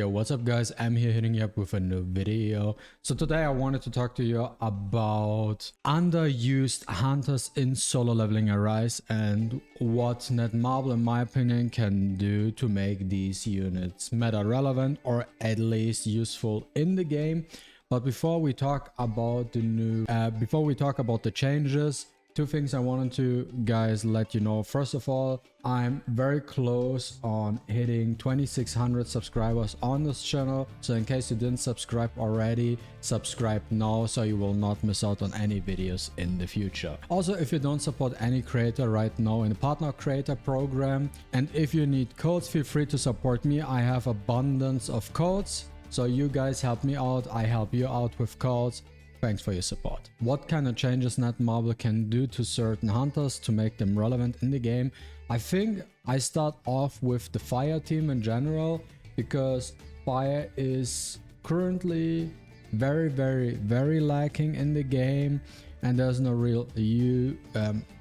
Yo, what's up guys? I'm here hitting you up with a new video. So today I wanted to talk to you about underused hunters in solo leveling Arise and what Netmarble in my opinion can do to make these units meta relevant or at least useful in the game. But before we talk about the changes, two things I wanted to guys let you know. First of all, I'm very close on hitting 2600 subscribers on this channel, so in case you didn't subscribe already, subscribe now so you will not miss out on any videos in the future. Also, if you don't support any creator right now in the partner creator program, and if you need codes, feel free to support me. I have abundance of codes, so you guys help me out, I help you out with codes. Thanks for your support. What kind of changes Netmarble can do to certain hunters to make them relevant in the game? I think I start off with the fire team in general, because fire is currently very lacking in the game and there's no real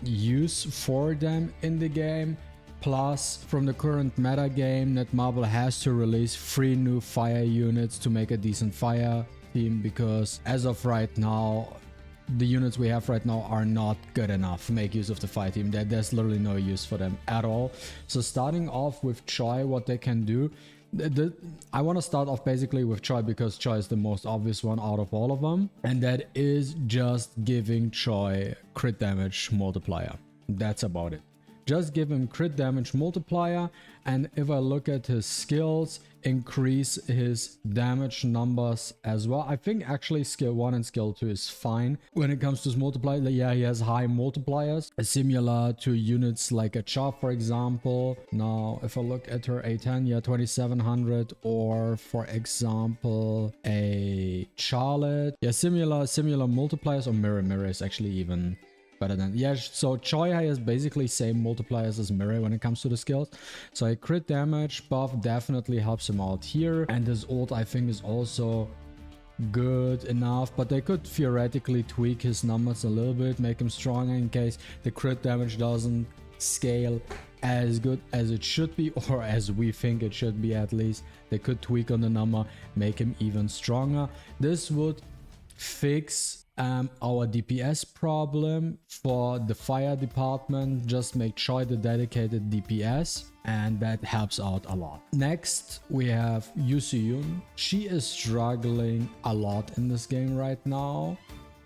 use for them in the game. Plus, from the current meta game, Netmarble has to release 3 new fire units to make a decent fire team, because as of right now, the units we have right now are not good enough to make use of the fire team. There's literally no use for them at all. So starting off with Choy, what they can do, I want to start off basically with Choy because Choy is the most obvious one out of all of them, and that is just giving Choy crit damage multiplier. That's about it. Just give him crit damage multiplier, and if I look at his skills, increase his damage numbers as well. I think actually skill 1 and skill 2 is fine when it comes to his multiplier. Yeah, he has high multipliers, similar to units like a Choy, for example. Now, if I look at her A10, yeah, 2700, or for example, a Charlotte. Yeah, similar multipliers, or MaTeIRiA is actually even better than, yeah. So Choy has basically same multipliers as MaTeIRiA when it comes to the skills. So a crit damage buff definitely helps him out here, and his ult I think is also good enough, but they could theoretically tweak his numbers a little bit, make him stronger in case the crit damage doesn't scale as good as it should be, or as we think it should be. At least they could tweak on the number, make him even stronger. This would fix our DPS problem for the fire department. Just make Choy the dedicated DPS, and that helps out a lot. Next we have Yun. She is struggling a lot in this game right now,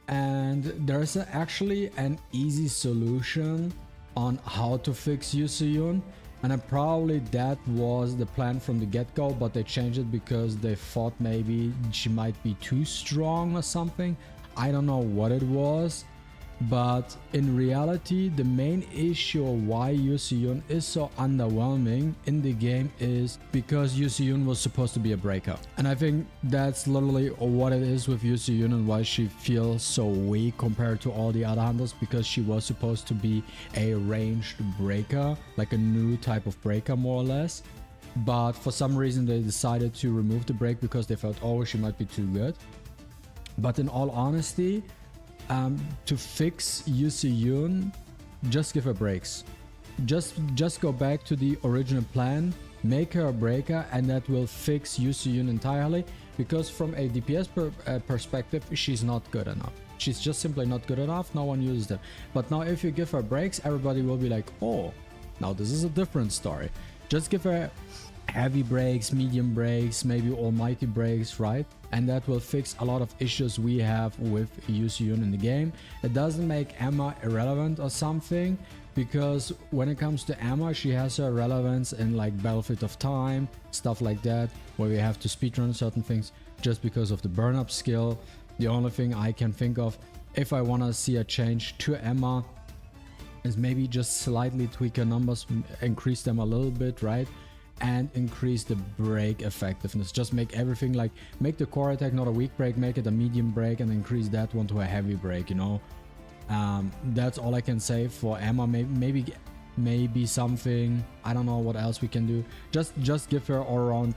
and there's actually an easy solution on how to fix Yun. And probably that was the plan from the get-go, but they changed it because they thought maybe she might be too strong or something. I don't know what it was, but in reality, the main issue why Yun is so underwhelming in the game is because Yun was supposed to be a breaker. And I think that's literally what it is with Yun and why she feels so weak compared to all the other hunters, because she was supposed to be a ranged breaker, like a new type of breaker more or less. But for some reason they decided to remove the break because they felt, oh, she might be too good. But in all honesty, to fix Yun, just give her breaks. Just go back to the original plan, make her a breaker, and that will fix Yun entirely. Because from a DPS perspective, she's not good enough. She's just simply not good enough. No one uses them. But now if you give her breaks, everybody will be like, oh, now this is a different story. Just give her heavy breaks, medium breaks, maybe almighty breaks, right? And that will fix a lot of issues we have with Yun in the game. It doesn't make Emma irrelevant or something, because when it comes to Emma, she has her relevance in like Battlefield of Time, stuff like that, where we have to speedrun certain things just because of the burn up skill. The only thing I can think of, if I want to see a change to Emma, is maybe just slightly tweak her numbers, increase them a little bit, right? And increase the break effectiveness. Just make everything like, make the core attack not a weak break, make it a medium break, and increase that one to a heavy break, you know. That's all I can say for Emma. Maybe something, I don't know what else we can do. Just give her all around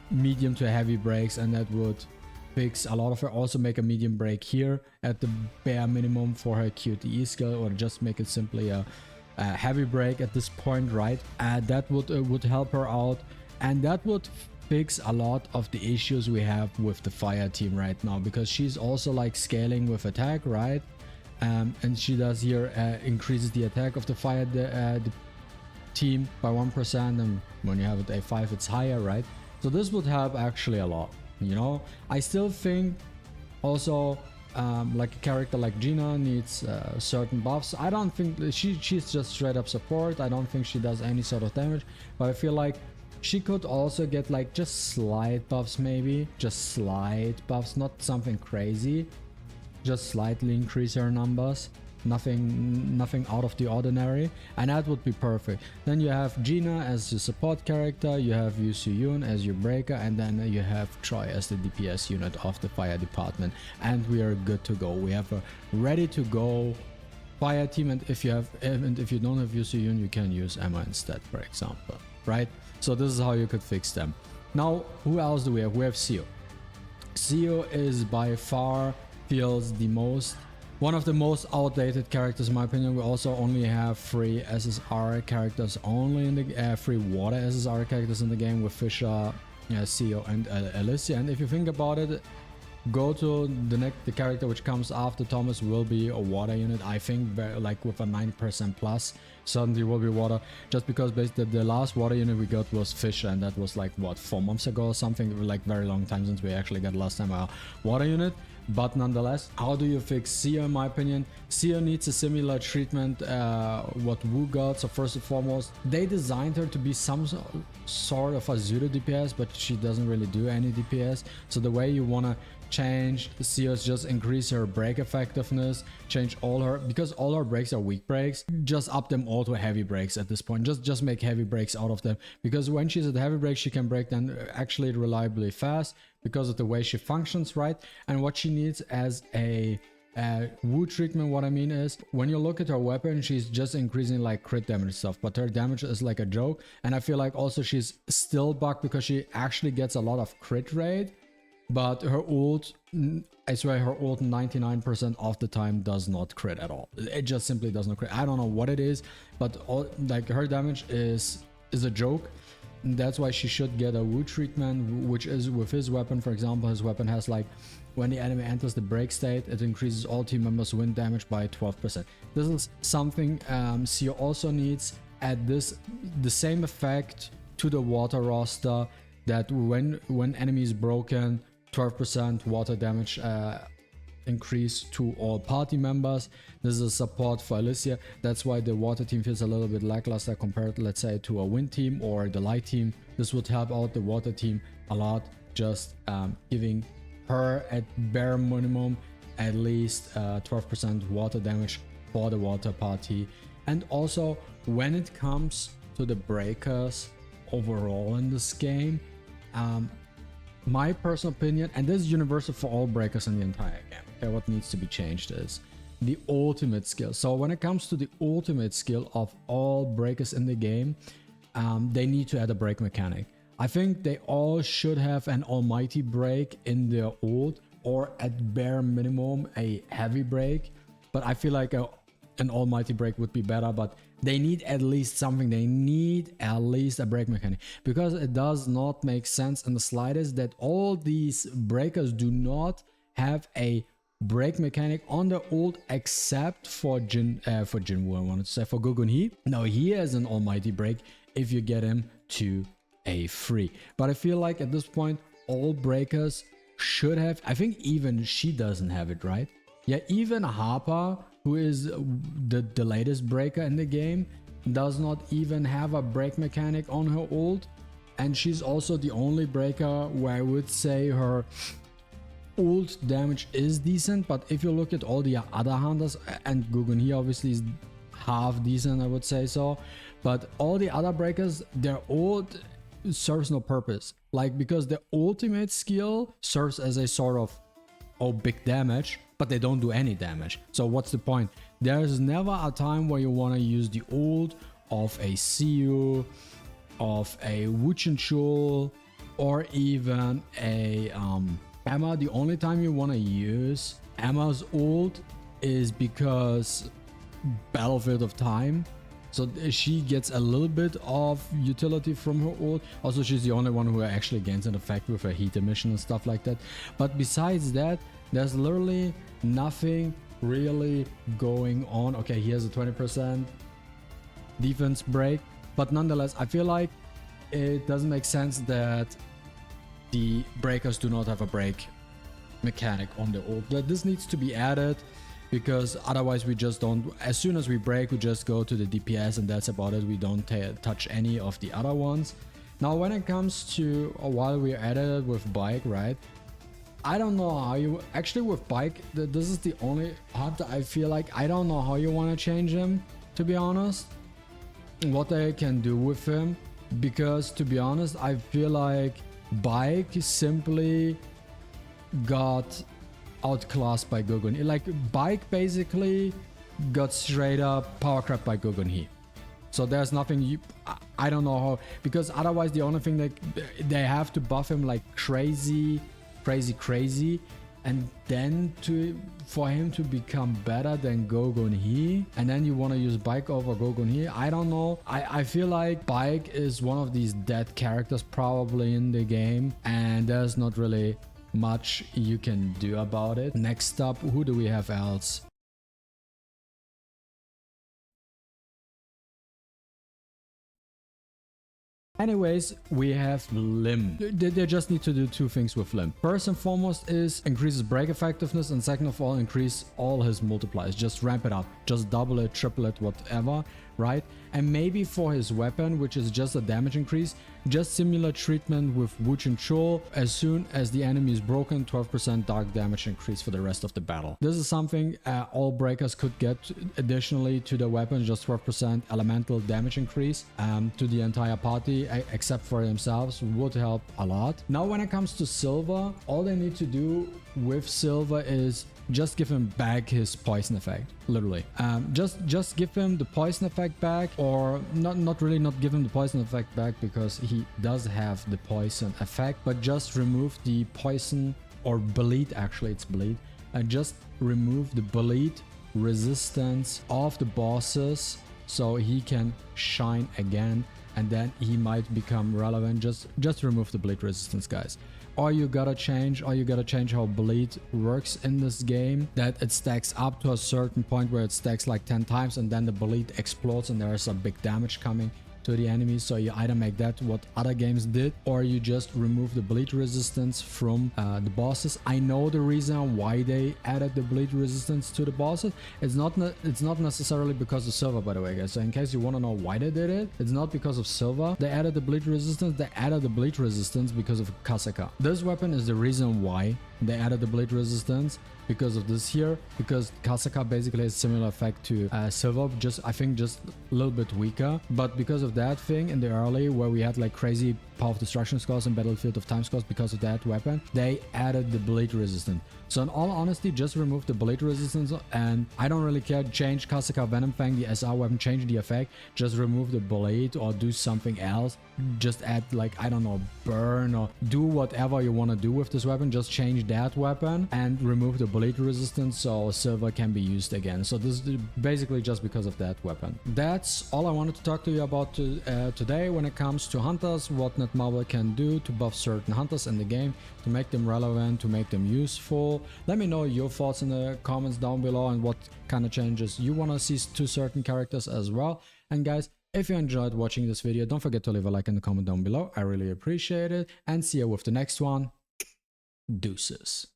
medium to heavy breaks, and that would fix a lot of her. Also make a medium break here at the bare minimum for her QTE skill, or just make it simply a heavy break at this point, right? That would help her out, and that would fix a lot of the issues we have with the fire team right now, because she's also like scaling with attack, right? And she does here increases the attack of the fire the team by 1%, and when you have it A5 it's higher, right? So this would help actually a lot, you know. I still think also like a character like Gina needs certain buffs. I don't think she's just straight up support. I don't think she does any sort of damage, but I feel like she could also get like just slight buffs, maybe just slight buffs, not something crazy, just slightly increase her numbers. Nothing out of the ordinary, and that would be perfect. Then you have Gina as your support character, you have Yu Soo-yoon as your breaker, and then you have Choy as the DPS unit of the fire department, and we are good to go. We have a ready to go fire team, and if you don't have Yu Soo-yoon, you can use Emma instead, for example, right? So this is how you could fix them. Now, who else do we have? We have Seo. Seo is by far feels the most one of the most outdated characters in my opinion. We also only have 3 SSR characters only in the 3 water SSR characters in the game, with Fisher, Seo, and Alicia. And if you think about it, go to the character which comes after Thomas will be a water unit. I think like with a 90% plus certainly will be water, just because basically the last water unit we got was Fisher, and that was like what, 4 months ago or something, like very long time since we actually got last time a water unit. But nonetheless, how do you fix Seo? In my opinion, Seo needs a similar treatment what Wu got. So first and foremost, they designed her to be some sort of a pseudo DPS, but she doesn't really do any DPS. So the way you want to change Seo is just increase her break effectiveness, change all her, because all her breaks are weak breaks, just up them all to heavy breaks at this point. Just make heavy breaks out of them, because when she's at heavy breaks she can break them actually reliably fast because of the way she functions, right? And what she needs as a Wu treatment, what I mean is, when you look at her weapon, she's just increasing like crit damage stuff, but her damage is like a joke. And I feel like also she's still bugged because she actually gets a lot of crit rate, but her ult, I swear her ult 99% of the time does not crit at all. It just simply does not crit. I don't know what it is, but like her damage is a joke. That's why she should get a Wu treatment, which is with his weapon. For example, his weapon has like, when the enemy enters the break state, it increases all team members win damage by 12%. This is something Seo also needs. Add this, the same effect to the water roster, that when enemy is broken, 12% water damage increase to all party members. This is a support for Alicia. That's why the water team feels a little bit lackluster compared, let's say, to a wind team or the light team. This would help out the water team a lot, just giving her at bare minimum at least 12% water damage for the water party. And also, when it comes to the breakers overall in this game, my personal opinion, and this is universal for all breakers in the entire game, okay, what needs to be changed is the ultimate skill. So when it comes to the ultimate skill of all breakers in the game, they need to add a break mechanic. I think they all should have an almighty break in their ult, or at bare minimum a heavy break, but I feel like an almighty break would be better, but they need at least something. They need at least a break mechanic, because it does not make sense in the slightest that all these breakers do not have a break mechanic on the ult, except for Jinwoo, I wanted to say, for Gogun Hee. Now he has an almighty break if you get him to a free, but I feel like at this point all breakers should have. I think even she doesn't have it, right? Yeah, even Harper, who is the latest breaker in the game, does not even have a break mechanic on her ult, and she's also the only breaker where I would say her ult damage is decent. But if you look at all the other hunters, and Gogun Hee obviously is half decent, I would say so, but all the other breakers, their ult serves no purpose, like, because the ultimate skill serves as a sort of big damage, but they don't do any damage. So what's the point? There's never a time where you want to use the ult of a Seo, of a Wuchenchul, or even a Emma. The only time you want to use Emma's ult is because Battlefield of Time, So she gets a little bit of utility from her ult. Also, she's the only one who actually gains an effect with her heat emission and stuff like that. But besides that, there's literally nothing really going on. Okay, he has a 20% defense break, but nonetheless, I feel like it doesn't make sense that the breakers do not have a break mechanic on the ult. But this needs to be added, because otherwise we just don't, as soon as we break, we just go to the DPS and that's about it. We don't touch any of the other ones. Now when it comes to while we're at it with bike, right, I don't know how you actually with bike, this is the only hunter I feel like I don't know how you want to change him, to be honest, what they can do with him, because to be honest, I feel like bike simply got outclassed by Gogun. Like bike basically got straight up power crap by Gogun He. So there's nothing I don't know how, because otherwise the only thing that they have to buff him like crazy, and then for him to become better than Gogun He, and then you want to use bike over Gogun He. I don't know. I feel like bike is one of these dead characters probably in the game, and there's not really much you can do about it. Next up, who do we have else? Anyways, we have Limb. They just need to do two things with Limb. First and foremost is increases break effectiveness, and second of all, increase all his multipliers. Just ramp it up. Just double it, triple it, whatever, right? And maybe for his weapon, which is just a damage increase, just similar treatment with Wuch and Chol. As soon as the enemy is broken, 12% dark damage increase for the rest of the battle. This is something all breakers could get additionally to the weapon, just 12% elemental damage increase to the entire party, except for themselves, would help a lot. Now when it comes to Silva, all they need to do with Silva is just give him back his poison effect, literally. Just give him the poison effect back, or not really not give him the poison effect back, because he does have the poison effect, but just remove the poison, or bleed, actually it's bleed, and just remove the bleed resistance of the bosses so he can shine again, and then he might become relevant. Just remove the bleed resistance, guys. Or you gotta change how bleed works in this game, that it stacks up to a certain point where it stacks like 10 times, and then the bleed explodes and there is a big damage coming to the enemy. So you either make that what other games did, or you just remove the bleed resistance from the bosses. I know the reason why they added the bleed resistance to the bosses. It's not necessarily because of Silva, by the way, guys. So in case you want to know why they did it, it's not because of Silva they added the bleed resistance. They added the bleed resistance because of Kasaka. This weapon is the reason why they added the bleed resistance, because of this here, because Kasaka basically has similar effect to Silva, I think just a little bit weaker. But because of that thing in the early, where we had like crazy power of destruction scores and battlefield of time scores because of that weapon, they added the bleed resistance. So in all honesty, just remove the bleed resistance, and I don't really care. Change Kasaka Venom Fang, the SR weapon, change the effect, just remove the bleed or do something else. Just add like, I don't know, burn, or do whatever you want to do with this weapon. Just change that weapon and remove the bleed resistance so Silva can be used again. So this is basically just because of that weapon. That's all I wanted to talk to you about today when it comes to hunters, what Netmarble can do to buff certain hunters in the game, to make them relevant, to make them useful. Let me know your thoughts in the comments down below, and what kind of changes you want to see to certain characters as well. And guys, if you enjoyed watching this video, don't forget to leave a like in the comment down below. I really appreciate it, and see you with the next one. Deuces.